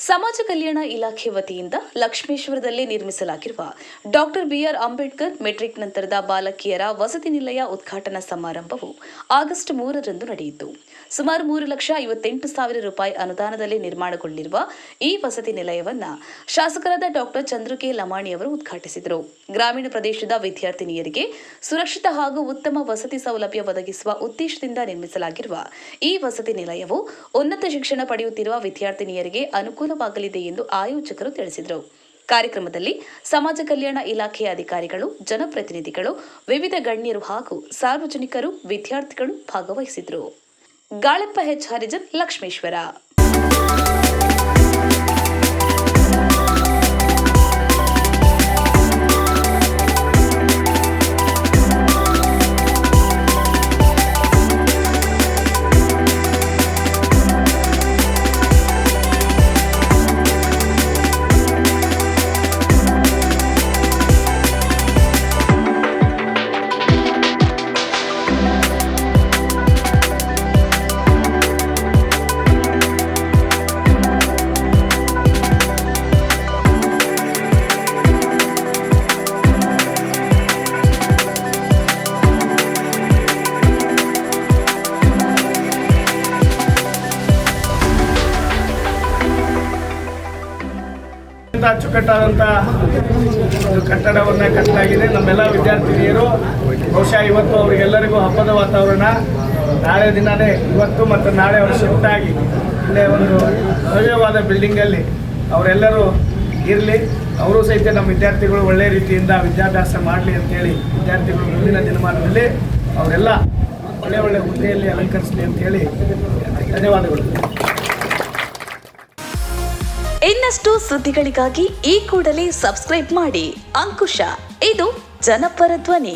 ಸಮಾಜ ಕಲ್ಯಾಣ ಇಲಾಖೆ ವತಿಯಿಂದ ಲಕ್ಷ್ಮೇಶ್ವರದಲ್ಲಿ ನಿರ್ಮಿಸಲಾಗಿರುವ ಡಾಕ್ಟರ್ ಬಿಆರ್ ಅಂಬೇಡ್ಕರ್ ಮೆಟ್ರಿಕ್ ನಂತರದ ಬಾಲಕಿಯರ ವಸತಿ ನಿಲಯ ಉದ್ಘಾಟನಾ ಸಮಾರಂಭವು ಆಗಸ್ಟ್ 3ರಂದು ನಡೆಯಿತು. ಸುಮಾರು 3,58,000 ರೂಪಾಯಿ ಅನುದಾನದಲ್ಲಿ ನಿರ್ಮಾಣಗೊಂಡಿರುವ ಈ ವಸತಿ ನಿಲಯವನ್ನು ಶಾಸಕರಾದ ಡಾಕ್ಟರ್ ಚಂದ್ರು ಕೆ ಲಮಾಣಿ ಅವರು ಉದ್ಘಾಟಿಸಿದರು. ಗ್ರಾಮೀಣ ಪ್ರದೇಶದ ವಿದ್ಯಾರ್ಥಿನಿಯರಿಗೆ ಸುರಕ್ಷಿತ ಹಾಗೂ ಉತ್ತಮ ವಸತಿ ಸೌಲಭ್ಯ ಒದಗಿಸುವ ಉದ್ದೇಶದಿಂದ ನಿರ್ಮಿಸಲಾಗಿರುವ ಈ ವಸತಿ ನಿಲಯವು ಉನ್ನತ ಶಿಕ್ಷಣ ಪಡೆಯುತ್ತಿರುವ ವಿದ್ಯಾರ್ಥಿನಿಯರಿಗೆ ಅನುಕೂಲವಾಗಲಿದೆ ಎಂದು ಆಯೋಜಕರು ತಿಳಿಸಿದರು. ಕಾರ್ಯಕ್ರಮದಲ್ಲಿ ಸಮಾಜ ಕಲ್ಯಾಣ ಇಲಾಖೆಯ ಅಧಿಕಾರಿಗಳು, ಜನಪ್ರತಿನಿಧಿಗಳು, ವಿವಿಧ ಗಣ್ಯರು ಹಾಗೂ ಸಾರ್ವಜನಿಕರು, ವಿದ್ಯಾರ್ಥಿಗಳು ಭಾಗವಹಿಸಿದರು. ಗಾಳೆಪ್ಪ ಎಚ್ ಹರಿಜನ್, ಲಕ್ಷ್ಮೇಶ್ವರ. ಅಚ್ಚುಕಟ್ಟಾದಂಥ ಕಟ್ಟಡವನ್ನು ಕಟ್ಟಲಾಗಿದೆ. ನಮ್ಮೆಲ್ಲ ವಿದ್ಯಾರ್ಥಿನಿಯರು ಬಹುಶಃ ಇವತ್ತು ಅವರಿಗೆಲ್ಲರಿಗೂ ಹಬ್ಬದ ವಾತಾವರಣ. ನಾಳೆ ದಿನವೇ ಇವತ್ತು ಮತ್ತು ನಾಳೆ ಅವರು ಶಿಫ್ಟ್ ಆಗಿ ಇಲ್ಲೇ ಒಂದು ಭವ್ಯವಾದ ಬಿಲ್ಡಿಂಗಲ್ಲಿ ಅವರೆಲ್ಲರೂ ಇರಲಿ. ಅವರು ಸಹಿತ ನಮ್ಮ ವಿದ್ಯಾರ್ಥಿಗಳು ಒಳ್ಳೆಯ ರೀತಿಯಿಂದ ವಿದ್ಯಾಭ್ಯಾಸ ಮಾಡಲಿ ಅಂತೇಳಿ ವಿದ್ಯಾರ್ಥಿಗಳು ಮುಂದಿನ ದಿನಮಾನದಲ್ಲಿ ಅವರೆಲ್ಲ ಒಳ್ಳೆಯ ಹುದ್ದೆಯಲ್ಲಿ ಅಲಂಕರಿಸಲಿ ಅಂತೇಳಿ ಧನ್ಯವಾದಗಳು. ಇನ್ನಷ್ಟು ಸುದ್ದಿಗಳಿಗಾಗಿ ಈ ಕೂಡಲೇ ಸಬ್ಸ್ಕ್ರೈಬ್ ಮಾಡಿ ಅಂಕುಶ. ಇದು ಜನಪರ ಧ್ವನಿ.